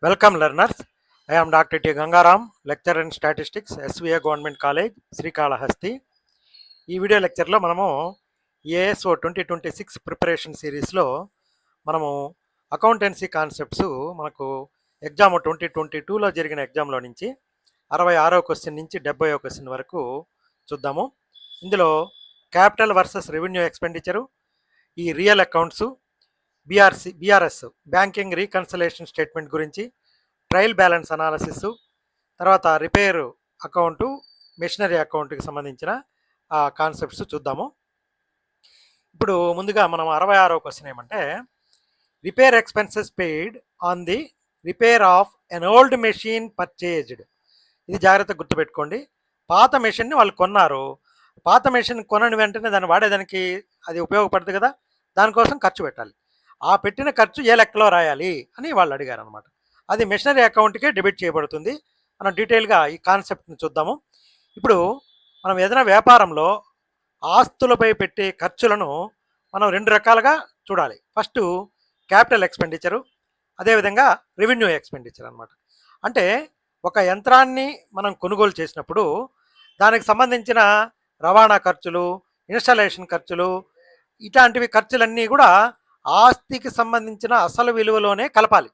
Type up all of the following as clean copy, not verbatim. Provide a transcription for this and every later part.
Welcome learners. I am Dr. T. Gangaram, lecturer in statistics, SVA Government College, Srikalahasti. ఈ video లెక్చర్లో మనము ASO 2026 preparation సిరీస్లో మనము accountancy concepts మనకు ఎగ్జామ్ 2022లో జరిగిన ఎగ్జామ్లో నుంచి 66వ క్వశ్చన్ నుంచి 70వ క్వశ్చన్ వరకు చూద్దాము. ఇందులో క్యాపిటల్ వర్సెస్ రెవెన్యూ ఎక్స్పెండిచరు, ఈ real accounts, BRS banking reconciliation statement గురించి, ట్రయల్ బ్యాలెన్స్ అనాలసిస్, తర్వాత రిపేర్ అకౌంటు, మెషినరీ అకౌంట్కి సంబంధించిన కాన్సెప్ట్స్ చూద్దాము. ఇప్పుడు ముందుగా మనం 66వ క్వశ్చన్ ఏమంటే, repair expenses paid on the repair of an old machine purchased. ఇది జాగ్రత్తగా గుర్తుపెట్టుకోండి. పాత మెషిన్ని వాళ్ళు కొన్నారు. పాత మెషిన్ కొనని వెంటనే దాన్ని వాడేదానికి అది ఉపయోగపడుతుంది కదా, దానికోసం ఖర్చు పెట్టాలి. ఆ పెట్టిన ఖర్చు ఏ లెక్కలో రాయాలి అని వాళ్ళు అడిగారు అనమాట. అది మెషినరీ అకౌంట్కే డెబిట్ చేయబడుతుంది. మనం డీటెయిల్గా ఈ కాన్సెప్ట్ని చూద్దాము. ఇప్పుడు మనం ఏదైనా వ్యాపారంలో ఆస్తులపై పెట్టే ఖర్చులను మనం రెండు రకాలుగా చూడాలి. ఫస్ట్ క్యాపిటల్ ఎక్స్పెండిచరు, అదేవిధంగా రెవెన్యూ ఎక్స్పెండిచర్ అనమాట. అంటే ఒక యంత్రాన్ని మనం కొనుగోలు చేసినప్పుడు దానికి సంబంధించిన రవాణా ఖర్చులు, ఇన్స్టాలేషన్ ఖర్చులు, ఇట్లాంటివి ఖర్చులన్నీ కూడా ఆస్తికి సంబంధించిన అసలు విలువలోనే కలపాలి.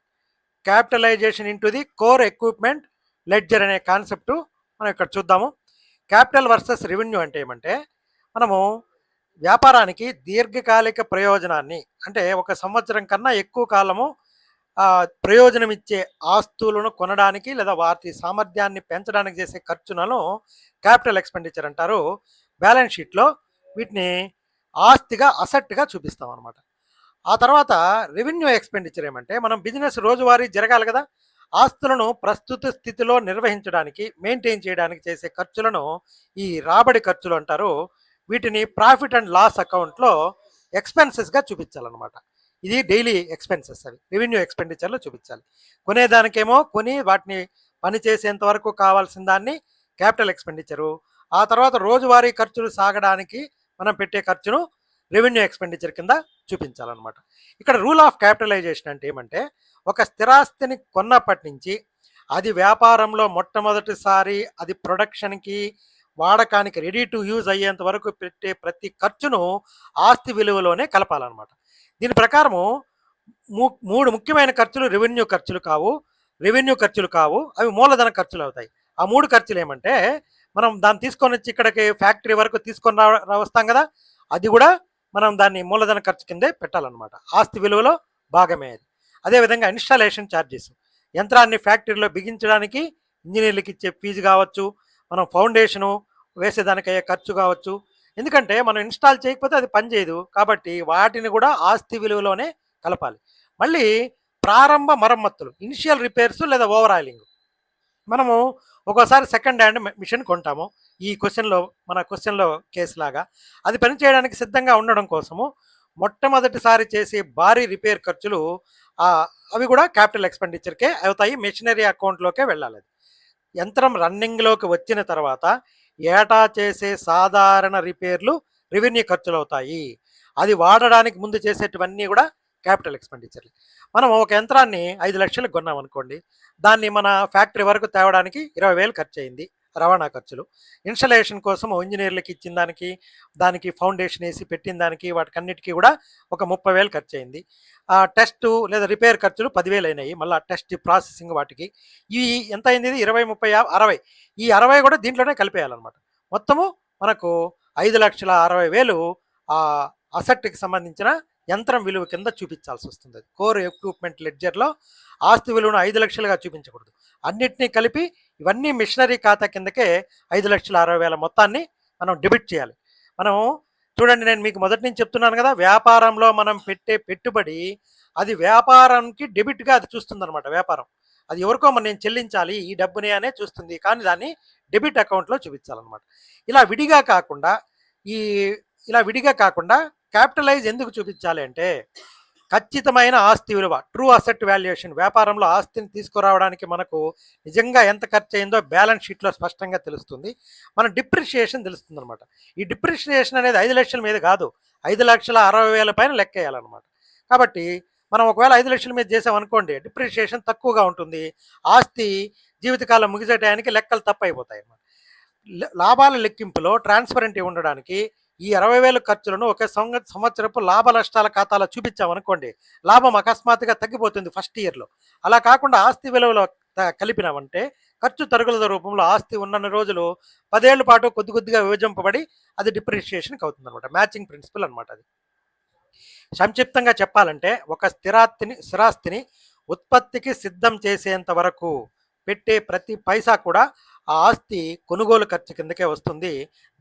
Capitalisation into the core equipment ledger అనే కాన్సెప్ట్ మనం ఇక్కడ చూద్దాము. క్యాపిటల్ వర్సెస్ రెవెన్యూ అంటే ఏమంటే, మనము వ్యాపారానికి దీర్ఘకాలిక ప్రయోజనాన్ని, అంటే ఒక సంవత్సరం కన్నా ఎక్కువ కాలము ప్రయోజనం ఇచ్చే ఆస్తులను కొనడానికి లేదా వాటి సామర్థ్యాన్ని పెంచడానికి చేసే ఖర్చులను క్యాపిటల్ ఎక్స్పెండిచర్ అంటారు. బ్యాలెన్స్ షీట్లో వీటిని ఆస్తిగా, అసెట్గా చూపిస్తాం అనమాట. ఆ తర్వాత రెవెన్యూ ఎక్స్పెండిచర్ ఏమంటే, మనం బిజినెస్ రోజువారీ జరగాలి కదా, ఆస్తులను ప్రస్తుత స్థితిలో నిర్వహించడానికి, మెయింటైన్ చేయడానికి చేసే ఖర్చులను ఈ రాబడి ఖర్చులు అంటారు. వీటిని ప్రాఫిట్ అండ్ లాస్ అకౌంట్లో ఎక్స్పెన్సెస్గా చూపించాలన్నమాట. ఇది డైలీ ఎక్స్పెన్సెస్, అవి రెవెన్యూ ఎక్స్పెండిచర్లో చూపించాలి. కొనేదానికేమో కొని వాటిని పని చేసేంత వరకు కావాల్సిన దాన్ని క్యాపిటల్ ఎక్స్పెండిచరు, ఆ తర్వాత రోజువారీ ఖర్చులు సాగడానికి మనం పెట్టే ఖర్చును రెవెన్యూ ఎక్స్పెండిచర్ కింద చూపించాలన్నమాట. ఇక్కడ రూల్ ఆఫ్ క్యాపిటలైజేషన్ అంటే ఏమంటే, ఒక స్థిరాస్తిని కొన్నప్పటి నుంచి అది వ్యాపారంలో మొట్టమొదటిసారి అది ప్రొడక్షన్కి, వాడకానికి రెడీ టు యూజ్ అయ్యేంత వరకు పెట్టే ప్రతి ఖర్చును ఆస్తి విలువలోనే కలపాలన్నమాట. దీని ప్రకారము మూడు ముఖ్యమైన ఖర్చులు రెవెన్యూ ఖర్చులు కావు, అవి మూలధన ఖర్చులు అవుతాయి. ఆ మూడు ఖర్చులు ఏమంటే, మనం దాన్ని తీసుకొని వచ్చి ఇక్కడికి ఫ్యాక్టరీ వరకు తీసుకొని వస్తాం కదా, అది కూడా మనం దాన్ని మూలధన ఖర్చు కిందే పెట్టాలన్నమాట. ఆస్తి విలువలో భాగమే అది. అదేవిధంగా ఇన్స్టాలేషన్ ఛార్జెస్, యంత్రాన్ని ఫ్యాక్టరీలో బిగించడానికి ఇంజనీర్లకు ఇచ్చే ఫీజు కావచ్చు, మనం ఫౌండేషను వేసేదానికి అయ్యే ఖర్చు కావచ్చు. ఎందుకంటే మనం ఇన్స్టాల్ చేయకపోతే అది పనిచేయదు, కాబట్టి వాటిని కూడా ఆస్తి విలువలోనే కలపాలి. మళ్ళీ ప్రారంభ మరమ్మతులు, ఇనిషియల్ రిపేర్స్ లేదా ఓవర్ ఆయిలింగ్. మనము ఒక్కోసారి సెకండ్ హ్యాండ్ మిషన్ కొంటాము. ఈ మన క్వశ్చన్లో కేసు లాగా అది పనిచేయడానికి సిద్ధంగా ఉండడం కోసము మొట్టమొదటిసారి చేసే భారీ రిపేర్ ఖర్చులు అవి కూడా క్యాపిటల్ ఎక్స్పెండిచర్కే అవుతాయి, మెషినరీ అకౌంట్లోకే వెళ్ళాలి. యంత్రం రన్నింగ్లోకి వచ్చిన తర్వాత ఏటా చేసే సాధారణ రిపేర్లు రెవెన్యూ ఖర్చులు అవుతాయి. అది వాడడానికి ముందు చేసేటివన్నీ కూడా క్యాపిటల్ ఎక్స్పెండిచర్లు. మనం ఒక యంత్రాన్ని 5 లక్షలకు కొన్నాం అనుకోండి, దాన్ని మన ఫ్యాక్టరీ వరకు తేవడానికి 20,000 ఖర్చు అయింది, రవాణా ఖర్చులు. ఇన్స్టలేషన్ కోసం ఇంజనీర్లకు ఇచ్చిన దానికి ఫౌండేషన్ వేసి పెట్టిన దానికి వాటికన్నిటికీ కూడా ఒక 30,000 ఖర్చు అయింది. టెస్ట్ లేదా రిపేర్ ఖర్చులు 10,000 అయినాయి, మళ్ళీ టెస్ట్ ప్రాసెసింగ్ వాటికి. ఇవి ఎంత అయింది? 20, 30, 60. ఈ 60 కూడా దీంట్లోనే కలిపేయాలన్నమాట. మొత్తము మనకు 5,60,000 అసెట్కి సంబంధించిన యంత్రం విలువ కింద చూపించాల్సి వస్తుంది. కోర్ ఎక్విప్మెంట్ లెడ్జర్లో ఆస్తి విలువను 5 లక్షలుగా చూపించకూడదు. అన్నిటినీ కలిపి ఇవన్నీ మిషనరీ ఖాతా కిందకే 5,60,000 మొత్తాన్ని మనం డెబిట్ చేయాలి. మనం చూడండి, నేను మీకు మొదటి నుంచి చెప్తున్నాను కదా, వ్యాపారంలో మనం పెట్టే పెట్టుబడి అది వ్యాపారానికి డెబిట్గా అది చూస్తుంది అనమాట. వ్యాపారం అది ఎవరికో నేను చెల్లించాలి ఈ డబ్బుని అనే చూస్తుంది, కానీ దాన్ని డెబిట్ అకౌంట్లో చూపించాలన్నమాట. ఇలా విడిగా కాకుండా క్యాపిటలైజ్ ఎందుకు చూపించాలి అంటే, ఖచ్చితమైన ఆస్తి విలువ, ట్రూ అసెట్ వాల్యుయేషన్, వ్యాపారంలో ఆస్తిని తీసుకురావడానికి మనకు నిజంగా ఎంత ఖర్చు అయిందో బ్యాలెన్స్ షీట్లో స్పష్టంగా తెలుస్తుంది. మన డిప్రిషియేషన్ తెలుస్తుంది అనమాట. ఈ డిప్రిషియేషన్ అనేది 5 లక్షల మీద కాదు, 5,60,000 పైన లెక్క వేయాలన్నమాట. కాబట్టి మనం ఒకవేళ 5 లక్షల మీద చేసామనుకోండి, డిప్రిషియేషన్ తక్కువగా ఉంటుంది. ఆస్తి జీవితకాలం ముగిసే టయానికి లెక్కలు తప్పైపోతాయి అన్నమాట. లాభాల లెక్కింపులో ట్రాన్స్పరెంట్ ఉండడానికి ఈ 20,000 ఖర్చులను ఒకే సంవత్సరపు లాభ నష్టాల ఖాతాలో చూపించామనుకోండి, లాభం అకస్మాత్తుగా తగ్గిపోతుంది ఫస్ట్ ఇయర్‌లో. అలా కాకుండా ఆస్తి విలువలో కలిపినామంటే ఖర్చు తరుగుల రూపంలో ఆస్తి ఉన్నన్ని రోజులు 10 ఏళ్ల పాటు కొద్ది కొద్దిగా విభజింపబడి అది డిప్రిషియేషన్‌కి అవుతుందన్నమాట. మ్యాచింగ్ ప్రిన్సిపల్ అన్నమాట అది. సంక్షిప్తంగా చెప్పాలంటే ఒక స్థిరాస్తిని ఉత్పత్తికి సిద్ధం చేసేంత వరకు పెట్టే ప్రతి పైసా కూడా ఆ ఆస్తి కొనుగోలు ఖర్చు కిందకే వస్తుంది.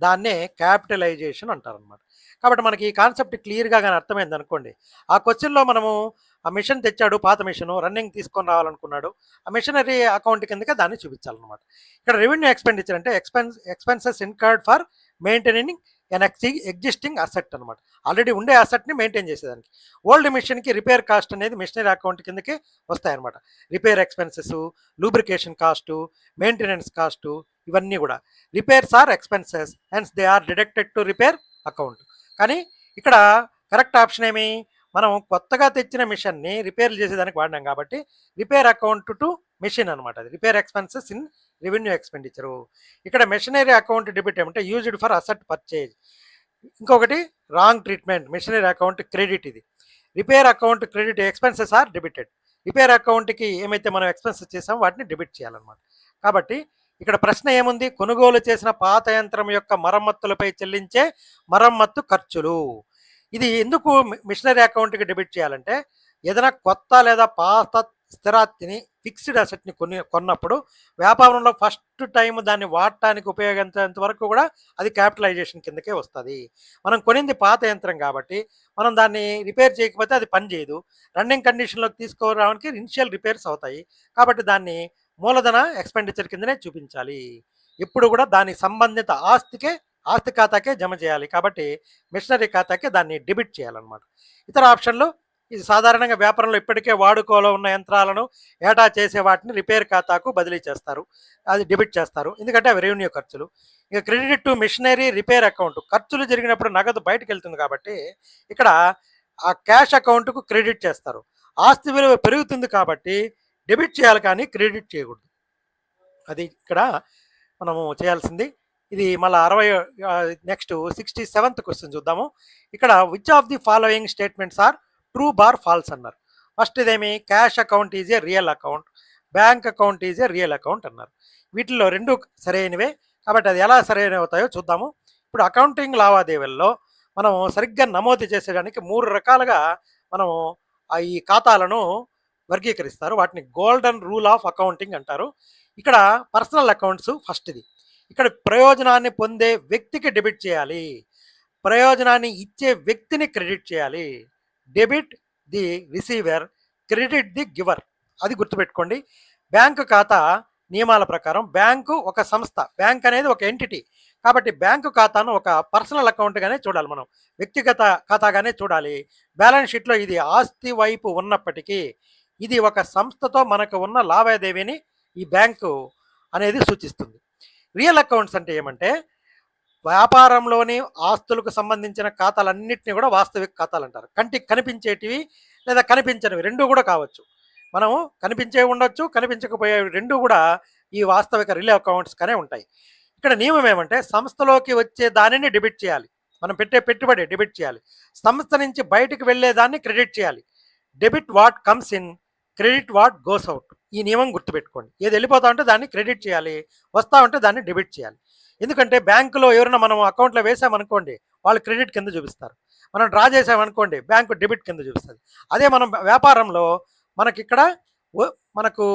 దాన్నే క్యాపిటలైజేషన్ అంటారనమాట. కాబట్టి మనకి ఈ కాన్సెప్ట్ క్లియర్గా కానీ అర్థమైంది అనుకోండి. ఆ క్వశ్చన్లో మనము ఆ మిషన్ తెచ్చాడు, పాత మిషను రన్నింగ్ తీసుకొని రావాలనుకున్నాడు. ఆ మిషనరీ అకౌంట్ కిందకే దాన్ని చూపించాలన్నమాట. ఇక్కడ రెవెన్యూ ఎక్స్పెండిచర్ అంటే expenses incurred for maintaining an existing asset అనమాట. ఆల్రెడీ ఉండే అసెట్ని మెయింటైన్ చేసేదానికి. ఓల్డ్ మిషన్కి రిపేర్ కాస్ట్ అనేది మిషనరీ అకౌంట్ కిందకి వస్తాయన్నమాట. Repair expenses, lubrication cost, maintenance cost, ఇవన్నీ కూడా repairs are expenses hence they are deducted to repair account. కానీ ఇక్కడ కరెక్ట్ ఆప్షన్ ఏమి, మనం కొత్తగా తెచ్చిన మిషన్ని రిపేర్లు చేసేదానికి వాడినాం కాబట్టి రిపేర్ అకౌంట్ టు మిషన్ అనమాట. అది repair expenses in revenue expenditure. ఇక్కడ మెషినరీ అకౌంట్ డెబిట్ ఏమంటే యూజ్డ్ ఫర్ అసెట్ పర్చేజ్. ఇంకొకటి wrong treatment, machinery account credit. ఇది repair account credit expenses are debited. Repair అకౌంట్కి ఏమైతే మనం ఎక్స్పెన్సెస్ చేసామో వాటిని డెబిట్ చేయాలన్నమాట. కాబట్టి ఇక్కడ ప్రశ్న ఏముంది, కొనుగోలు చేసిన పాత యంత్రం యొక్క మరమ్మతులపై చెల్లించే మరమ్మత్తు ఖర్చులు. ఇది ఎందుకు మిషనరీ అకౌంట్కి డెబిట్ చేయాలంటే ఏదైనా కొత్త లేదా పాత స్థిరాస్తిని ఫిక్స్డ్ అసెట్ని కొన్నప్పుడు వ్యాపారంలో ఫస్ట్ టైం దాన్ని వాడటానికి ఉపయోగించేంత వరకు కూడా అది క్యాపిటలైజేషన్ కిందకే వస్తుంది. మనం కొనింది పాత యంత్రం కాబట్టి మనం దాన్ని రిపేర్ చేయకపోతే అది పని చేయదు. రన్నింగ్ కండిషన్లోకి తీసుకోవడానికి ఇనిషియల్ రిపేర్స్ అవుతాయి. కాబట్టి దాన్ని మూలధన ఎక్స్పెండిచర్ కిందనే చూపించాలి. ఎప్పుడు కూడా దానికి సంబంధిత ఆస్తి ఖాతాకే జమ చేయాలి. కాబట్టి మిషనరీ ఖాతాకే దాన్ని డెబిట్ చేయాలన్నమాట. ఇతర ఆప్షన్లు ఇది సాధారణంగా వ్యాపారంలో ఇప్పటికే వాడుకోలో ఉన్న యంత్రాలను ఏటా చేసే వాటిని రిపేర్ ఖాతాకు బదిలీ చేస్తారు, అది డెబిట్ చేస్తారు, ఎందుకంటే అవి రెవెన్యూ ఖర్చులు. ఇక credit to machinery repair account, ఖర్చులు జరిగినప్పుడు నగదు బయటకు వెళ్తుంది కాబట్టి ఇక్కడ ఆ క్యాష్ అకౌంట్కు క్రెడిట్ చేస్తారు. ఆస్తి విలువ పెరుగుతుంది కాబట్టి డెబిట్ చేయాలి కానీ క్రెడిట్ చేయకూడదు. అది ఇక్కడ మనము చేయాల్సింది. ఇది మళ్ళీ 67th క్వశ్చన్ చూద్దాము. ఇక్కడ which of the following statements are true bar false అన్నారు. ఫస్ట్ ఇదేమి, cash account is a real account, bank account is a real account అన్నారు. వీటిల్లో రెండు సరైనవే కాబట్టి అది ఎలా సరైనవి అవుతాయో చూద్దాము. ఇప్పుడు అకౌంటింగ్ లావాదేవీల్లో మనం సరిగ్గా నమోదు చేసేదానికి 3 రకాలుగా మనం ఈ ఖాతాలను వర్గీకరిస్తారు. వాటిని గోల్డెన్ రూల్ ఆఫ్ అకౌంటింగ్ అంటారు. ఇక్కడ పర్సనల్ అకౌంట్స్ ఫస్ట్ది. ఇక్కడ ప్రయోజనాన్ని పొందే వ్యక్తికి డెబిట్ చేయాలి, ప్రయోజనాన్ని ఇచ్చే వ్యక్తిని క్రెడిట్ చేయాలి. Debit the receiver, credit the giver. అది గుర్తుపెట్టుకోండి. బ్యాంకు ఖాతా నియమాల ప్రకారం బ్యాంకు ఒక సంస్థ, బ్యాంక్ అనేది ఒక ఎంటిటీ కాబట్టి బ్యాంకు ఖాతాను ఒక పర్సనల్ అకౌంట్గానే చూడాలి, మనం వ్యక్తిగత ఖాతాగానే చూడాలి. బ్యాలెన్స్ షీట్లో ఇది ఆస్తి వైపు ఉన్నప్పటికీ ఇది ఒక సంస్థతో మనకు ఉన్న లావాదేవీని ఈ బ్యాంకు అనేది సూచిస్తుంది. రియల్ అకౌంట్స్ అంటే ఏమంటే వ్యాపారంలోని ఆస్తులకు సంబంధించిన ఖాతాలన్నింటినీ కూడా వాస్తవిక ఖాతాలు అంటారు. కంటికి కనిపించేటివి లేదా కనిపించనివి రెండు కూడా కావచ్చు. మనము కనిపించేవి ఉండొచ్చు, కనిపించకపోయేవి రెండు కూడా ఈ వాస్తవిక రియల్ అకౌంట్స్గానే ఉంటాయి. ఇక్కడ నియమం ఏమంటే సంస్థలోకి వచ్చే దానిని డెబిట్ చేయాలి, మనం పెట్టే పెట్టుబడి డెబిట్ చేయాలి. సంస్థ నుంచి బయటకు వెళ్ళేదాన్ని క్రెడిట్ చేయాలి. Debit what comes in, credit what goes out. ఈ నియమం గుర్తుపెట్టుకోండి. ఏది వెళ్ళిపోతా ఉంటే దాన్ని క్రెడిట్ చేయాలి, వస్తూ ఉంటే దాన్ని డెబిట్ చేయాలి. ఎందుకంటే బ్యాంకులో ఎవరైనా మనం అకౌంట్లో వేసామనుకోండి వాళ్ళు క్రెడిట్ కింద చూపిస్తారు, మనం డ్రా చేసామనుకోండి బ్యాంకు డెబిట్ కింద చూపిస్తుంది. అదే మనం వ్యాపారంలో మనకిక్కడ మనకు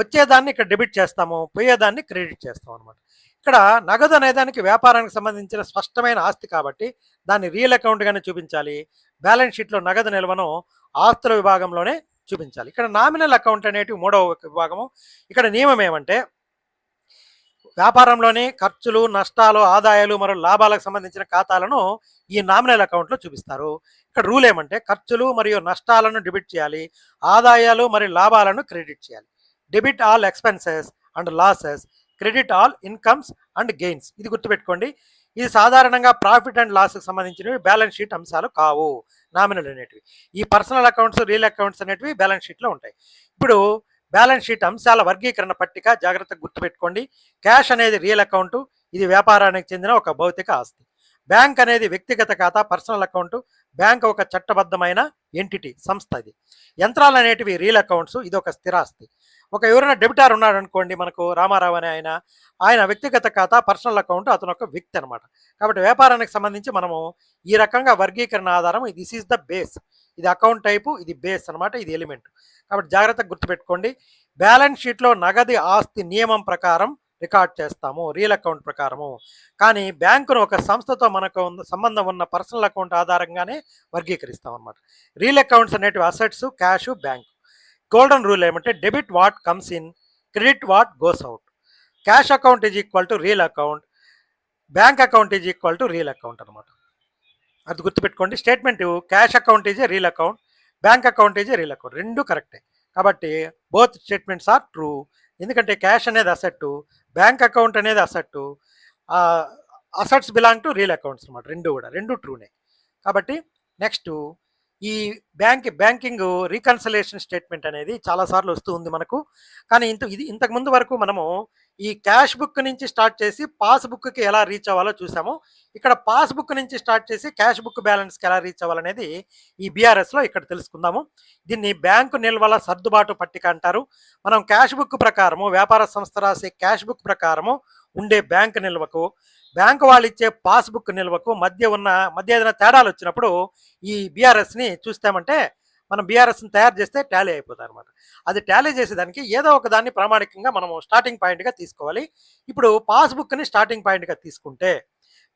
వచ్చేదాన్ని ఇక్కడ డెబిట్ చేస్తాము, పోయేదాన్ని క్రెడిట్ చేస్తాం అనమాట. ఇక్కడ నగదు అనేదానికి వ్యాపారానికి సంబంధించిన స్పష్టమైన ఆస్తి కాబట్టి దాన్ని రియల్ అకౌంట్గానే చూపించాలి. బ్యాలెన్స్ షీట్లో నగదు నిల్వను ఆస్తుల విభాగంలోనే చూపించాలి. ఇక్కడ నామినల్ అకౌంట్ అనేటివి 3వ విభాగము. ఇక్కడ నియమం ఏమంటే వ్యాపారంలోని ఖర్చులు, నష్టాలు, ఆదాయాలు మరియు లాభాలకు సంబంధించిన ఖాతాలను ఈ నామినల్ అకౌంట్లో చూపిస్తారు. ఇక్కడ రూల్ ఏమంటే ఖర్చులు మరియు నష్టాలను డెబిట్ చేయాలి, ఆదాయాలు మరియు లాభాలను క్రెడిట్ చేయాలి. Debit all expenses and losses, credit all incomes and gains. ఇది గుర్తుపెట్టుకోండి. ఇది సాధారణంగా ప్రాఫిట్ అండ్ లాస్కి సంబంధించినవి బ్యాలెన్స్ షీట్ అంశాలు కావు, నామినల్ అనేటివి. ఈ పర్సనల్ అకౌంట్స్, రియల్ అకౌంట్స్ అనేటివి బ్యాలెన్స్ షీట్లో ఉంటాయి. ఇప్పుడు బ్యాలెన్స్ షీట్ అంశాల వర్గీకరణ పట్టిక జాగ్రత్తగా గుర్తుపెట్టుకోండి. క్యాష్ అనేది రియల్ అకౌంటు, ఇది వ్యాపారానికి చెందిన ఒక భౌతిక ఆస్తి. బ్యాంక్ అనేది వ్యక్తిగత ఖాతా, పర్సనల్ అకౌంటు. బ్యాంక్ ఒక చట్టబద్ధమైన ఎంటిటీ, సంస్థ. ఇది యంత్రాలు అనేటివి రియల్ అకౌంట్స్, ఇది ఒక స్థిరాస్తి. ఎవరైనా డెబిటార్ ఉన్నాడు అనుకోండి, మనకు రామారావు అనే ఆయన వ్యక్తిగత ఖాతా, పర్సనల్ అకౌంట్, అతను ఒక వ్యక్తి అనమాట. కాబట్టి వ్యాపారానికి సంబంధించి మనము ఈ రకంగా వర్గీకరణ ఆధారం, దిస్ ఈజ్ ద బేస్. ఇది అకౌంట్ టైపు, ఇది బేస్ అనమాట, ఇది ఎలిమెంట్. కాబట్టి జాగ్రత్తగా గుర్తుపెట్టుకోండి. బ్యాలెన్స్ షీట్లో నగదు ఆస్తి నియమం ప్రకారం రికార్డ్ చేస్తాము, రియల్ అకౌంట్ ప్రకారము. కానీ బ్యాంకును ఒక సంస్థతో మనకు సంబంధం ఉన్న పర్సనల్ అకౌంట్ ఆధారంగానే వర్గీకరిస్తాం అనమాట. రియల్ అకౌంట్స్ అనేటివి assets, cash, bank. Golden rule ఏమంటే debit what comes in, credit what goes out. Cash account is equal to real account, bank account is equal to real account అనమాట. అది గుర్తుపెట్టుకోండి. Statement cash account is a real account, bank account is a real account, రెండు కరెక్టే. కాబట్టి both statements are true. ఎందుకంటే cash అనేది asset, bank account అనేది asset, assets belong to real accounts అనమాట. రెండు ట్రూనే. కాబట్టి నెక్స్ట్ ఈ బ్యాంకింగ్ రీకన్సలేషన్ స్టేట్మెంట్ అనేది చాలాసార్లు వస్తూ ఉంది మనకు. కానీ ఇంతకు ముందు వరకు మనము ఈ క్యాష్ బుక్ నుంచి స్టార్ట్ చేసి పాస్బుక్కి ఎలా రీచ్ అవ్వాలో చూసాము. ఇక్కడ పాస్బుక్ నుంచి స్టార్ట్ చేసి క్యాష్ బుక్ బ్యాలెన్స్కి ఎలా రీచ్ అవ్వాలనేది ఈ బీఆర్ఎస్లో ఇక్కడ తెలుసుకుందాము. దీన్ని బ్యాంకు నిల్వల సర్దుబాటు పట్టిక అంటారు. మనం క్యాష్ బుక్ ప్రకారము, వ్యాపార సంస్థ రాసే క్యాష్ బుక్ ప్రకారము ఉండే బ్యాంకు నిల్వకు, బ్యాంకు వాళ్ళు ఇచ్చే పాస్బుక్ నిల్వకు మధ్య ఏదైనా తేడాలు వచ్చినప్పుడు ఈ బీఆర్ఎస్ని చూస్తామంటే, మనం బీఆర్ఎస్ని తయారు చేస్తే టాలీ అయిపోతుంది అనమాట. అది టాలీ చేసేదానికి ఏదో ఒక దాన్ని ప్రామాణికంగా మనము స్టార్టింగ్ పాయింట్గా తీసుకోవాలి. ఇప్పుడు పాస్బుక్ని స్టార్టింగ్ పాయింట్గా తీసుకుంటే,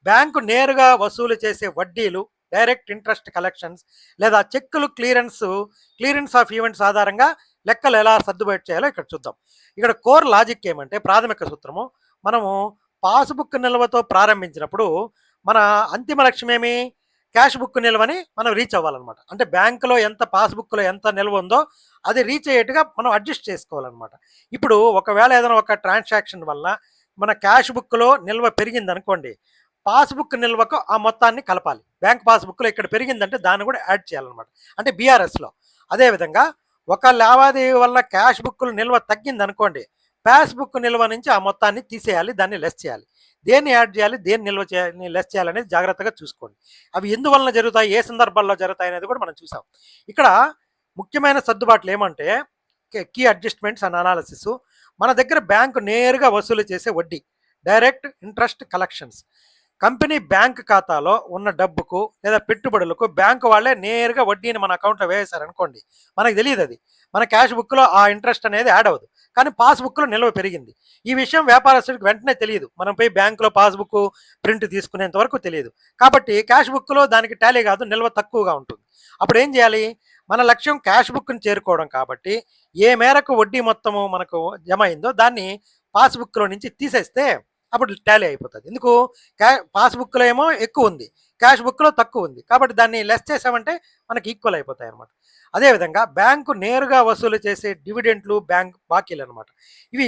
బ్యాంకు నేరుగా వసూలు చేసే వడ్డీలు, డైరెక్ట్ ఇంట్రెస్ట్ కలెక్షన్స్, లేదా చెక్కులు క్లియరెన్స్ ఆఫ్ ఈవెంట్స్ ఆధారంగా లెక్కలు ఎలా సర్దుబాటు చేయాలో ఇక్కడ చూద్దాం. ఇక్కడ కోర్ లాజిక్ ఏమంటే, ప్రాథమిక సూత్రము, మనము పాస్బుక్ నిల్వతో ప్రారంభించినప్పుడు మన అంతిమ లక్ష్యం ఏమి? క్యాష్ బుక్ నిల్వని మనం రీచ్ అవ్వాలన్నమాట. అంటే బ్యాంకులో పాస్బుక్లో ఎంత నిల్వ ఉందో అది రీచ్ అయ్యేట్టుగా మనం అడ్జస్ట్ చేసుకోవాలన్నమాట. ఇప్పుడు ఒకవేళ ఏదైనా ఒక ట్రాన్సాక్షన్ వల్ల మన క్యాష్ బుక్లో నిల్వ పెరిగింది అనుకోండి, పాస్బుక్ నిల్వకు ఆ మొత్తాన్ని కలపాలి. బ్యాంక్ పాస్బుక్లో ఇక్కడ పెరిగిందంటే దాన్ని కూడా యాడ్ చేయాలన్నమాట, అంటే బీఆర్ఎస్లో. అదేవిధంగా ఒక లావాదేవీ వల్ల క్యాష్ బుక్లు నిల్వ తగ్గింది అనుకోండి, పాస్బుక్ నిల్వ నుంచి ఆ మొత్తాన్ని తీసేయాలి, దాన్ని లెస్ చేయాలి. దేన్ని యాడ్ చేయాలి, దేన్ని లెస్ చేయాలనేది జాగ్రత్తగా చూసుకోండి. అవి ఎందువలన జరుగుతాయి, ఏ సందర్భాల్లో జరుగుతాయి అనేది కూడా మనం చూసాం. ఇక్కడ ముఖ్యమైన సర్దుబాట్లు ఏమంటే కీ అడ్జస్ట్మెంట్స్ అండ్ అనాలిసిస్. మన దగ్గర బ్యాంకు నేరుగా వసూలు చేసే వడ్డీ, direct interest collections. Company bank ఖాతాలో ఉన్న డబ్బుకు లేదా పెట్టుబడులకు బ్యాంకు వాళ్ళే నేరుగా వడ్డీని మన అకౌంట్లో వేసారనుకోండి, మనకు తెలియదు. అది మన క్యాష్ బుక్లో ఆ ఇంట్రెస్ట్ అనేది యాడ్ అవ్వదు, కానీ పాస్బుక్లో నిల్వ పెరిగింది. ఈ విషయం వ్యాపారస్తుడికి వెంటనే తెలియదు, మనం పోయి బ్యాంకులో పాస్బుక్ ప్రింట్ తీసుకునేంత వరకు తెలియదు. కాబట్టి క్యాష్ బుక్లో దానికి టాలీ కాదు, నిల్వ తక్కువగా ఉంటుంది. అప్పుడు ఏం చేయాలి? మన లక్ష్యం క్యాష్ బుక్ని చేరుకోవడం కాబట్టి ఏ మేరకు వడ్డీ మొత్తము మనకు జమ అయిందో దాన్ని పాస్బుక్లో నుంచి తీసేస్తే అప్పుడు టాలీ అయిపోతుంది. ఎందుకు? పాస్బుక్లో ఏమో ఎక్కువ ఉంది, క్యాష్ బుక్లో తక్కువ ఉంది, కాబట్టి దాన్ని లెస్ చేసామంటే మనకి ఈక్వల్ అయిపోతాయి అనమాట. అదేవిధంగా బ్యాంకు నేరుగా వసూలు చేసే డివిడెంట్లు, బ్యాంక్ బాకీలు అనమాట. ఇవి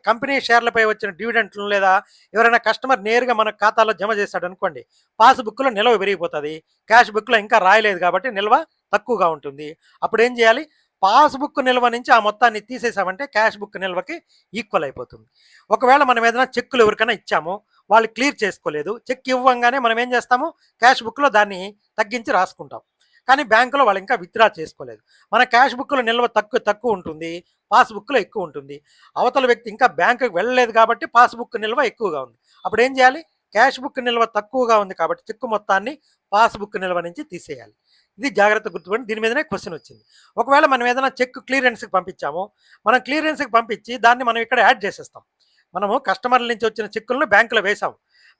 కంపెనీ షేర్లపై వచ్చిన డివిడెంట్లు, లేదా ఎవరైనా కస్టమర్ నేరుగా మన ఖాతాలో జమ చేశాడు అనుకోండి, పాస్బుక్లో నిల్వ పెరిగిపోతుంది, క్యాష్ బుక్లో ఇంకా రాయలేదు కాబట్టి నిల్వ తక్కువగా ఉంటుంది. అప్పుడు ఏం చేయాలి? పాస్బుక్ నిల్వ నుంచి ఆ మొత్తాన్ని తీసేసామంటే క్యాష్ బుక్ నిల్వకి ఈక్వల్ అయిపోతుంది. ఒకవేళ మనం ఏదైనా చెక్కులు ఎవరికైనా ఇచ్చాము, వాళ్ళు క్లియర్ చేసుకోలేదు, చెక్ ఇవ్వంగానే మనం ఏం చేస్తాము? క్యాష్ బుక్లో దాన్ని తగ్గించి రాసుకుంటాం. కానీ బ్యాంకులో వాళ్ళు ఇంకా విత్డ్రా చేసుకోలేదు. మన క్యాష్ బుక్లో నిల్వ తక్కువ ఉంటుంది, పాస్బుక్లో ఎక్కువ ఉంటుంది. అవతల వ్యక్తి ఇంకా బ్యాంకుకి వెళ్ళలేదు కాబట్టి పాస్బుక్ నిల్వ ఎక్కువగా ఉంది. అప్పుడు ఏం చేయాలి? క్యాష్ బుక్ నిల్వ తక్కువగా ఉంది కాబట్టి చెక్కు మొత్తాన్ని పాస్బుక్ నిల్వ నుంచి తీసేయాలి. ఇది జాగ్రత్త గుర్తుపడి, దీని మీదనే క్వశ్చన్ వచ్చింది. ఒకవేళ మనం ఏదైనా చెక్ క్లియరెన్స్కి పంపించాము, మనం క్లియరెన్స్కి పంపించి దాన్ని మనం ఇక్కడ యాడ్ చేసేస్తాం. మనము కస్టమర్ల నుంచి వచ్చిన చెక్కులను బ్యాంకులో వేసాము,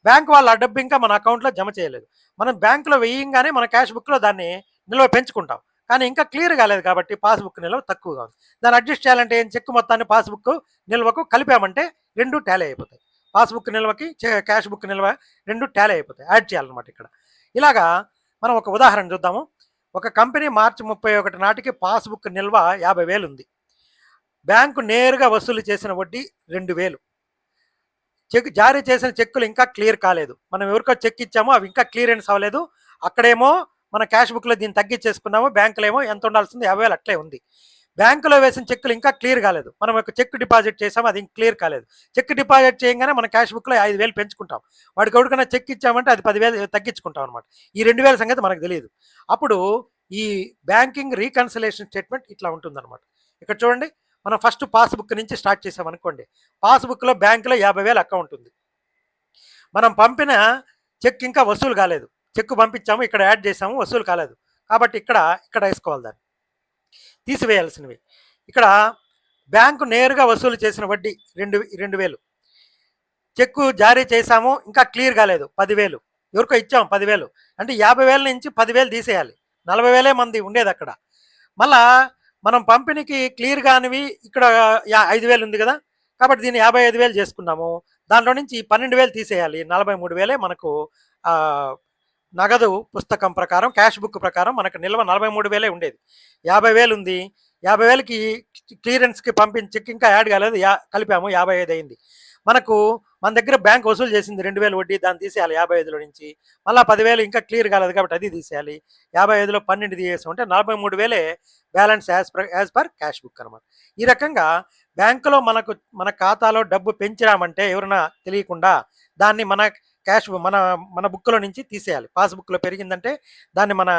బ్యాంకు వాళ్ళు ఆ డబ్బు ఇంకా మన అకౌంట్లో జమ చేయలేదు. మనం బ్యాంకులో వేయంగానే మన క్యాష్ బుక్లో దాన్ని నిల్వ పెంచుకుంటాం, కానీ ఇంకా క్లియర్ కాలేదు కాబట్టి పాస్బుక్ నిల్వ తక్కువగా ఉంది. దాన్ని అడ్జస్ట్ చేయాలంటే ఏం? చెక్ మొత్తాన్ని పాస్బుక్ నిల్వకు కలిపామంటే రెండు టాలీ అయిపోతాయి. పాస్బుక్ నిల్వకి క్యాష్ బుక్ నిల్వ రెండు టాలీ అయిపోతాయి, యాడ్ చేయాలన్నమాట ఇక్కడ. ఇలాగా మనం ఒక ఉదాహరణ చూద్దాము. ఒక కంపెనీ మార్చి 31 నాటికి పాస్బుక్ నిల్వ 50,000 ఉంది. బ్యాంకు నేరుగా వసూలు చేసిన వడ్డీ 2,000. చెక్ జారీ చేసిన చెక్కులు ఇంకా క్లియర్ కాలేదు. మనం ఎవరికో చెక్ ఇచ్చామో అవి ఇంకా క్లియరెన్స్ అవ్వలేదు. అక్కడేమో మన క్యాష్ బుక్‌లో దీన్ని తగ్గించేసుకున్నాము. బ్యాంకులో ఏమో ఎంత ఉండాల్సింది 50,000 అట్లే ఉంది. బ్యాంకులో వేసిన చెక్కులు ఇంకా క్లియర్ కాలేదు. మనం ఒక చెక్ డిపాజిట్ చేసాము, అది క్లియర్ కాలేదు. చెక్ డిపాజిట్ చేయంగానే మన క్యాష్ బుక్‌లో 5,000 పెంచుకుంటాం. వాడికి ఎవరికైనా చెక్ ఇచ్చామంటే అది 10,000 తగ్గించుకుంటాం అనమాట. ఈ 2,000 సంగతి మనకు తెలీదు. అప్పుడు ఈ బ్యాంకింగ్ రీకన్సిలేషన్ స్టేట్మెంట్ ఇట్లా ఉంటుందన్నమాట. ఇక్కడ చూడండి, మనం ఫస్ట్ పాస్‌బుక్ నుంచి స్టార్ట్ చేసామనుకోండి. పాస్‌బుక్‌లో బ్యాంకులో 50,000 అకౌంట్ ఉంది. మనం పంపిన చెక్ ఇంకా వసూలు కాలేదు. చెక్ పంపించాము, ఇక్కడ యాడ్ చేసాము, వసూలు కాలేదు. కాబట్టి ఇక్కడ వేసుకోవాలి దాన్ని. తీసివేయాల్సినవి ఇక్కడ బ్యాంకు నేరుగా వసూలు చేసిన వడ్డీ 2,000. చెక్కు జారీ చేశాము, ఇంకా క్లియర్ కాలేదు 10,000. ఎవరికో ఇచ్చాము 10,000 అంటే 50,000 నుంచి 10,000 తీసేయాలి. 40,000 మంది ఉండేది అక్కడ. మళ్ళా మనం పంపిణీకి క్లియర్ కానివి ఇక్కడ 5,000 ఉంది కదా, కాబట్టి దీన్ని 55,000 చేసుకున్నాము. దాంట్లో నుంచి 12,000 తీసేయాలి. 43,000 మనకు నగదు పుస్తకం ప్రకారం, క్యాష్ బుక్ ప్రకారం మనకు నిల్వ 43,000 ఉండేది. 50,000 ఉంది. 50,000కి క్లియరెన్స్కి పంపించి చెక్ ఇంకా యాడ్ కాలేదు, కలిపాము, 55 అయింది. మన దగ్గర బ్యాంక్ వసూలు చేసింది 2,000 వడ్డీ, దాన్ని తీసేయాలి 55లో నుంచి. మళ్ళీ 10,000 ఇంకా క్లియర్ కాలేదు కాబట్టి అది తీసేయాలి. 55లో 12 తీసేసాం అంటే 43,000 balance as per cash book అనమాట. ఈ రకంగా బ్యాంకులో మన ఖాతాలో డబ్బు పెంచినామంటే ఎవరైనా తెలియకుండా దాన్ని మన క్యాష్ మన బుక్లో నుంచి తీసేయాలి. పాస్బుక్లో పెరిగిందంటే దాన్ని మన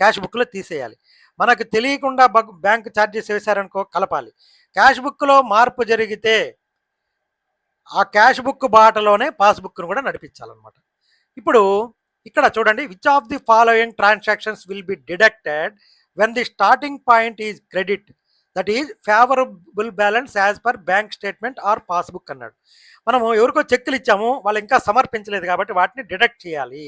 క్యాష్ బుక్లో తీసేయాలి. మనకు తెలియకుండా బ్యాంక్ ఛార్జెస్ వేశారనుకో, కలపాలి. క్యాష్ బుక్లో మార్పు జరిగితే ఆ క్యాష్ బుక్ బాటలోనే పాస్బుక్ను కూడా నడిపించాలన్నమాట. ఇప్పుడు ఇక్కడ చూడండి, which of the following transactions will be deducted when the starting point is credit, that is favourable balance as per bank statement or passbook అన్నాడు. మనము ఎవరికో చెక్కులు ఇచ్చాము, వాళ్ళు ఇంకా సమర్పించలేదు కాబట్టి వాటిని డిడక్ట్ చేయాలి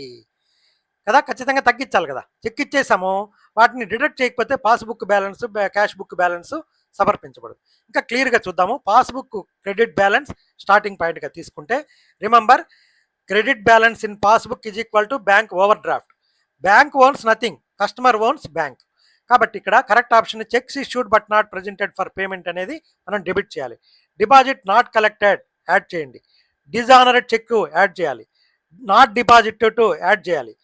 కదా, ఖచ్చితంగా తగ్గించాలి కదా. చెక్ ఇచ్చేసాము, వాటిని డిడక్ట్ చేయకపోతే passbook balance, cash book balance సమర్పించబడదు. ఇంకా క్లియర్గా చూద్దాము. పాస్బుక్ క్రెడిట్ బ్యాలెన్స్ స్టార్టింగ్ పాయింట్గా తీసుకుంటే, remember credit balance in passbook is equal to bank overdraft. Bank owns nothing, customer owns bank. కాబట్టి ఇక్కడ correct option cheques issued but not presented for payment అనేది మనం డెబిట్ చేయాలి. Deposit not collected add చేయండి. Dishonoured cheque add చేయాలి. Not deposit to add చేయాలి.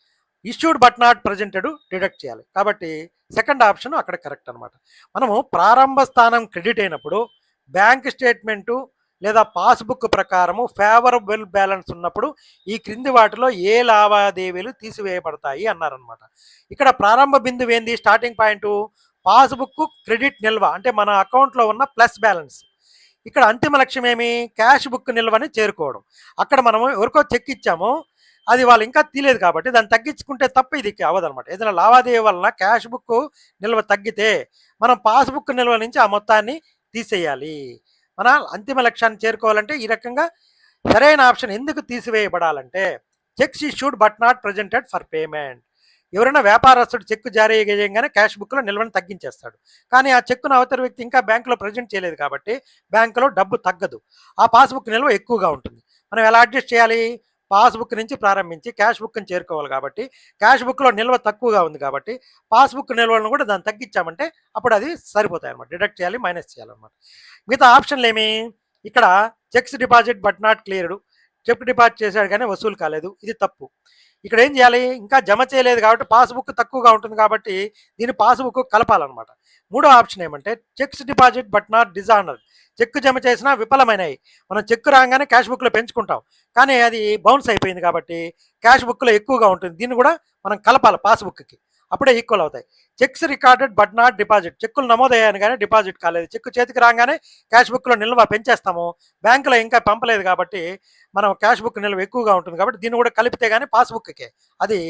Issued but not presented deduct చేయాలి. కాబట్టి సెకండ్ ఆప్షన్ అక్కడ కరెక్ట్ అనమాట. మనము ప్రారంభ స్థానం క్రెడిట్ అయినప్పుడు బ్యాంక్ స్టేట్మెంటు లేదా పాస్బుక్ ప్రకారము ఫేవరబుల్ బ్యాలెన్స్ ఉన్నప్పుడు ఈ క్రింది వాటిలో ఏ లావాదేవీలు తీసివేయబడతాయి అన్నారనమాట. ఇక్కడ ప్రారంభ బిందువు ఏంది, స్టార్టింగ్ పాయింట్ పాస్బుక్ క్రెడిట్ నిల్వ అంటే మన అకౌంట్లో ఉన్న ప్లస్ బ్యాలెన్స్. ఇక్కడ అంతిమ లక్ష్యం ఏమి, క్యాష్ బుక్ నిల్వని చేరుకోవడం. అక్కడ మనము ఎవరికో చెక్ ఇచ్చాము, అది వాళ్ళు ఇంకా తీయలేదు కాబట్టి దాన్ని తగ్గించుకుంటే తప్ప ఇది అవ్వదనమాట. ఏదైనా లావాదేవీ వలన క్యాష్ బుక్ నిల్వ తగ్గితే మనం పాస్బుక్ నిల్వ నుంచి ఆ మొత్తాన్ని తీసేయాలి. మన అంతిమ లక్ష్యాన్ని చేరుకోవాలంటే ఈ రకంగా సరైన ఆప్షన్ ఎందుకు తీసివేయబడాలంటే cheques issued but not presented for payment. ఎవరైనా వ్యాపారస్తుడు చెక్ జారీ చేయగానే క్యాష్ బుక్లో నిల్వను తగ్గించేస్తాడు, కానీ ఆ చెక్కును అవతల వ్యక్తి ఇంకా బ్యాంకులో ప్రజెంట్ చేయలేదు కాబట్టి బ్యాంకులో డబ్బు తగ్గదు, ఆ పాస్బుక్ నిల్వ ఎక్కువగా ఉంటుంది. మనం ఎలా అడ్జస్ట్ చేయాలి, పాస్బుక్ నుంచి ప్రారంభించి క్యాష్ బుక్ని చేరుకోవాలి. కాబట్టి క్యాష్ బుక్లో నిల్వ తక్కువగా ఉంది కాబట్టి పాస్బుక్ నిల్వలను కూడా దాన్ని తగ్గించామంటే అప్పుడు అది సరిపోతాయి అనమాట. డిడక్ట్ చేయాలి, మైనస్ చేయాలన్నమాట. మిగతా ఆప్షన్లు ఏమి, ఇక్కడ checks deposit but not cleared, cheque deposit చేశాడు కానీ వసూలు కాలేదు, ఇది తప్పు. ఇక్కడ ఏం చేయాలి, ఇంకా జమ చేయలేదు కాబట్టి పాస్బుక్ తక్కువగా ఉంటుంది కాబట్టి దీన్ని పాస్బుక్ కలపాలన్నమాట. మూడో ఆప్షన్ ఏమంటే cheques deposit but not dishonoured, చెక్ జమ చేసినా విఫలమైనాయి. మనం చెక్ రాగానే క్యాష్ బుక్లో పెంచుకుంటాం, కానీ అది బౌన్స్ అయిపోయింది కాబట్టి క్యాష్ బుక్లో ఎక్కువగా ఉంటుంది. దీన్ని కూడా మనం కలపాలి పాస్బుక్కి, అప్పుడే ఈక్వల్ అవుతాయి. Checks recorded but not deposit, చెక్కులు నమోదయ్యాను కానీ డిపాజిట్ కాలేదు. చెక్ చేతికి రాగానే క్యాష్ బుక్లో నిల్వ పెంచేస్తాము, బ్యాంకులో ఇంకా పంపలేదు కాబట్టి మనం క్యాష్ బుక్ నిల్వ ఎక్కువగా ఉంటుంది కాబట్టి దీన్ని కూడా కలిపితే కానీ పాస్బుక్కే అది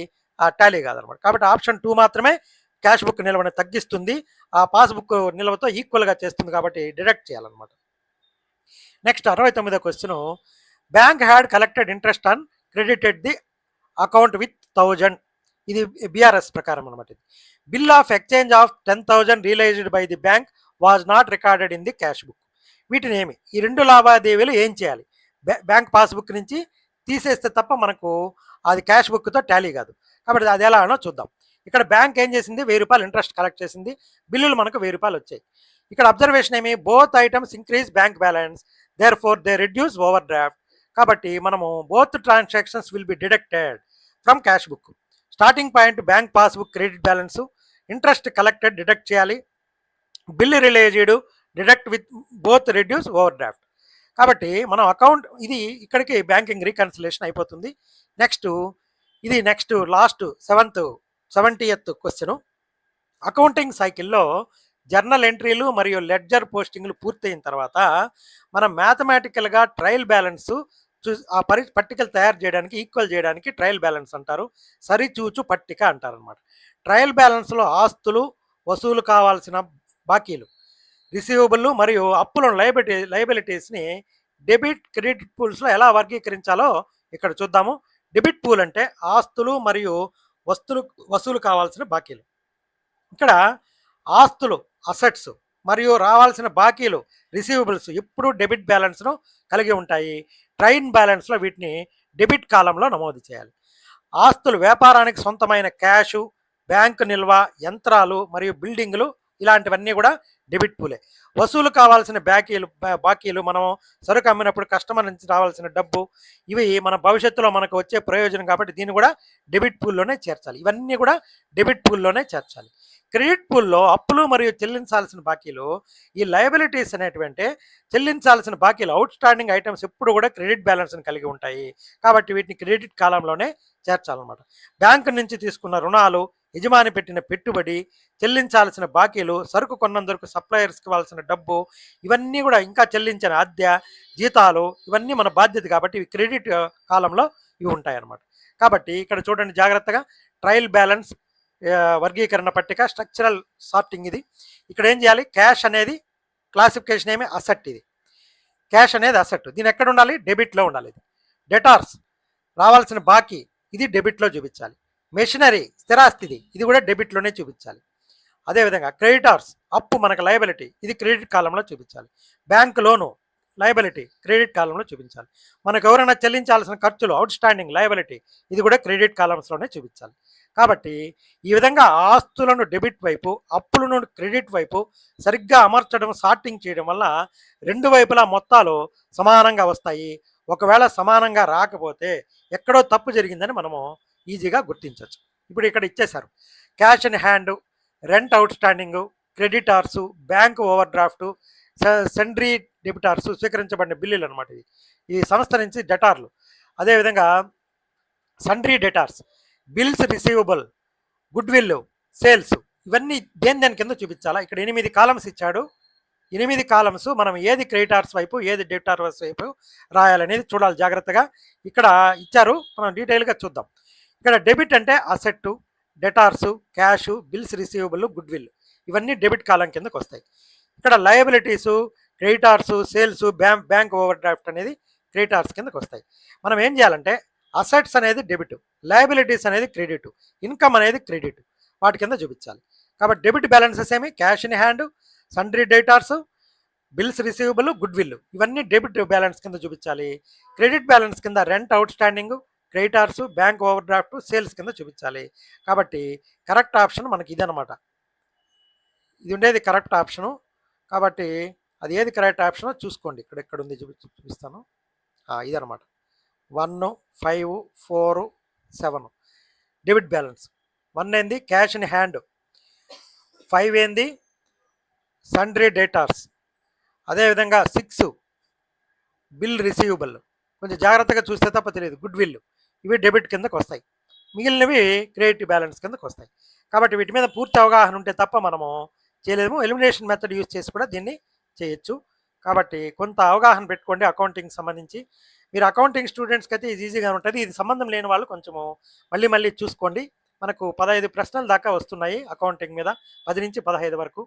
టాలీ కాదనమాట. కాబట్టి ఆప్షన్ 2 మాత్రమే క్యాష్ బుక్ నిల్వని తగ్గిస్తుంది, ఆ పాస్బుక్ నిల్వతో ఈక్వల్గా చేస్తుంది కాబట్టి డిడక్ట్ చేయాలన్నమాట. నెక్స్ట్ 69వ question, bank had collected interest on credited the account with 1000. ఇది బిఆర్ఎస్ ప్రకారం అనమాట. ఇది bill of exchange of 10,000 realised by the bank was not recorded in the cash book. వీటిని ఏమి, ఈ రెండు లావాదేవీలు ఏం చేయాలి, బ్యాంక్ పాస్బుక్ నుంచి తీసేస్తే తప్ప మనకు అది క్యాష్ బుక్తో టాలీ కాదు. కాబట్టి అది ఎలా అనో చూద్దాం. ఇక్కడ బ్యాంక్ ఏం చేసింది, 1000 రూపాయలు ఇంట్రెస్ట్ కలెక్ట్ చేసింది, బిల్లులు మనకు 1000 రూపాయలు వచ్చాయి. ఇక్కడ అబ్జర్వేషన్ ఏమి, both items increase bank balance therefore they reduce overdraft. కాబట్టి మనము both transactions will be deducted from cash book. Starting point bank passbook credit balance, interest collected deduct చేయాలి, bill released deduct with both reduce overdraft. కాబట్టి మనం account ఇది ఇక్కడికి banking reconciliation అయిపోతుంది. Next last 70th question. Accounting సైకిల్లో journal ఎంట్రీలు మరియు ledger పోస్టింగ్లు పూర్తయిన తర్వాత మనం మ్యాథమెటికల్గా ట్రయల్ బ్యాలెన్స్ ఆ పట్టికలు తయారు చేయడానికి, ఈక్వల్ చేయడానికి ట్రయల్ బ్యాలెన్స్ అంటారు, సరిచూచు పట్టిక అంటారు అనమాట. ట్రయల్ బ్యాలెన్స్లో ఆస్తులు, వసూలు కావాల్సిన బాకీలు, రిసీవబుల్ మరియు అప్పులను లయబిలిటీస్ని డెబిట్ క్రెడిట్ పూల్స్లో ఎలా వర్గీకరించాలో ఇక్కడ చూద్దాము. డెబిట్ పూల్ అంటే ఆస్తులు మరియు వసూలు కావాల్సిన బాకీలు. ఇక్కడ ఆస్తులు అసెట్స్ మరియు రావాల్సిన బాకీలు రిసీవబుల్స్ ఎప్పుడు డెబిట్ బ్యాలెన్స్ను కలిగి ఉంటాయి. ట్రయల్ బ్యాలెన్స్లో వీటిని డెబిట్ కాలంలో నమోదు చేయాలి. ఆస్తులు వ్యాపారానికి సొంతమైన క్యాషు, బ్యాంకు నిల్వ, యంత్రాలు మరియు బిల్డింగులు ఇలాంటివన్నీ కూడా డెబిట్ పూలే. వసూలు కావాల్సిన బాకీలు మనం సరుకు అమ్మినప్పుడు కస్టమర్ నుంచి రావాల్సిన డబ్బు, ఇవి మన భవిష్యత్తులో మనకు వచ్చే ప్రయోజనం కాబట్టి దీన్ని కూడా డెబిట్ పూల్లోనే చేర్చాలి. ఇవన్నీ కూడా డెబిట్ పూల్లోనే చేర్చాలి. క్రెడిట్ పూల్లో అప్పులు మరియు చెల్లించాల్సిన బాకీలు, ఈ లయబిలిటీస్ అనేటువంటి చెల్లించాల్సిన బాకీలు, అవుట్ స్టాండింగ్ ఐటమ్స్ ఎప్పుడు కూడా క్రెడిట్ బ్యాలెన్స్ని కలిగి ఉంటాయి కాబట్టి వీటిని క్రెడిట్ కాలంలోనే చేర్చాలన్నమాట. బ్యాంకు నుంచి తీసుకున్న రుణాలు, యజమాని పెట్టిన పెట్టుబడి, చెల్లించాల్సిన బాకీలు, సరుకు కొన్నందుకు సప్లయర్స్కి ఇవ్వాల్సిన డబ్బు, ఇవన్నీ కూడా ఇంకా చెల్లించిన అద్దె, జీతాలు, ఇవన్నీ మన బాధ్యత కాబట్టి ఇవి క్రెడిట్ కాలంలో ఇవి ఉంటాయి అన్నమాట. కాబట్టి ఇక్కడ చూడండి జాగ్రత్తగా, ట్రయల్ బ్యాలెన్స్ వర్గీకరణ పట్టిక, స్ట్రక్చరల్ సార్టింగ్. ఇది ఇక్కడ ఏం చేయాలి, క్యాష్ అనేది క్లాసిఫికేషన్ ఏమి అసెట్, ఇది క్యాష్ అనేది అసెట్, దీని ఎక్కడ ఉండాలి, డెబిట్లో ఉండాలి. ఇది డెటార్స్ రావాల్సిన బాకీ, ఇది డెబిట్లో చూపించాలి. మెషినరీ స్థిరాస్తిది, ఇది కూడా డెబిట్లోనే చూపించాలి. అదేవిధంగా క్రెడిటార్స్ అప్పు మనకు లయబిలిటీ, ఇది క్రెడిట్ కాలంలో చూపించాలి. బ్యాంక్ లోను లయబిలిటీ క్రెడిట్ కాలంలో చూపించాలి. మనకు ఎవరైనా చెల్లించాల్సిన ఖర్చులు అవుట్ స్టాండింగ్ లయబిలిటీ, ఇది కూడా క్రెడిట్ కాలమ్స్లోనే చూపించాలి. కాబట్టి ఈ విధంగా ఆస్తులను డెబిట్ వైపు, అప్పులను క్రెడిట్ వైపు సరిగ్గా అమర్చడం, సార్టింగ్ చేయడం వల్ల రెండు వైపులా మొత్తాలు సమానంగా వస్తాయి. ఒకవేళ సమానంగా రాకపోతే ఎక్కడో తప్పు జరిగిందని మనము ఈజీగా గుర్తించవచ్చు. ఇప్పుడు ఇక్కడ ఇచ్చేశారు cash in hand, rent outstanding, creditors, bank overdraft, sundry debtors స్వీకరించబడిన బిల్లులు అనమాట. ఈ సంస్థ నుంచి డెటార్లు, అదేవిధంగా sundry debtors, bills receivable, goodwill, sales, ఇవన్నీ దేని కింద చూపించాలా. ఇక్కడ 8 కాలమ్స్ ఇచ్చాడు. 8 కాలమ్స్ మనం ఏది క్రెడిటార్స్ వైపు, ఏది డెటార్స్ వైపు రాయాలనేది చూడాలి జాగ్రత్తగా. ఇక్కడ ఇచ్చారు, మనం డీటెయిల్గా చూద్దాం. ఇక్కడ డెబిట్ అంటే asset, debtors, cash, bills receivable, goodwill, ఇవన్నీ డెబిట్ కాలం కిందకు వస్తాయి. ఇక్కడ liabilities, creditors, sales, bank overdraft అనేది క్రెడిటార్స్ కిందకు వస్తాయి. మనం ఏం చేయాలంటే అసెట్స్ అనేది డెబిట్, లయబిలిటీస్ అనేది క్రెడిట్, ఇన్కమ్ అనేది క్రెడిట్, వాటి కింద చూపించాలి. కాబట్టి డెబిట్ బ్యాలెన్సెస్ ఏమి, cash in hand, sundry debtors, bills receivable, goodwill, ఇవన్నీ డెబిట్ బ్యాలెన్స్ కింద చూపించాలి. క్రెడిట్ బ్యాలెన్స్ కింద rent outstanding, creditors, bank over draft, sales కింద చూపించాలి. కాబట్టి కరెక్ట్ ఆప్షన్ మనకి ఇదనమాట. ఇది ఉండేది కరెక్ట్ ఆప్షను. కాబట్టి అది ఏది కరెక్ట్ ఆప్షనో చూసుకోండి. ఇక్కడ ఉంది, చూపిస్తాను. ఇదనమాట 1, 5, 4, 7 డెబిట్ బ్యాలెన్స్. 1 ఏంది క్యాష్ ఇన్ హ్యాండ్, 5 ఏంది సండ్రీ డేటార్స్, అదేవిధంగా 6 బిల్ రిసీవబుల్, కొంచెం జాగ్రత్తగా చూస్తే తప్ప తెలియదు, గుడ్ విల్, ఇవి డెబిట్ కిందకు వస్తాయి. మిగిలినవి క్రెడిట్ బ్యాలెన్స్ కిందకు వస్తాయి. కాబట్టి వీటి మీద పూర్తి అవగాహన ఉంటే తప్ప మనము చేయలేము. ఎలిమినేషన్ మెథడ్ యూజ్ చేసి కూడా దీన్ని చేయొచ్చు. కాబట్టి కొంత అవగాహన పెట్టుకోండి అకౌంటింగ్ సంబంధించి. మీరు అకౌంటింగ్ స్టూడెంట్స్కి అయితే ఇది ఈజీగా ఉంటుంది. ఇది సంబంధం లేని వాళ్ళు కొంచెము మళ్ళీ చూసుకోండి. మనకు 15 ప్రశ్నల దాకా వస్తున్నాయి అకౌంటింగ్ మీద, 10 నుంచి 15 వరకు.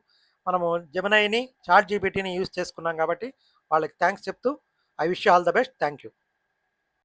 మనము జెమినైని, చాట్ జీపీటీని యూజ్ చేసుకున్నాం కాబట్టి వాళ్ళకి థ్యాంక్స్ చెప్తూ I wish you all the best. Thank you.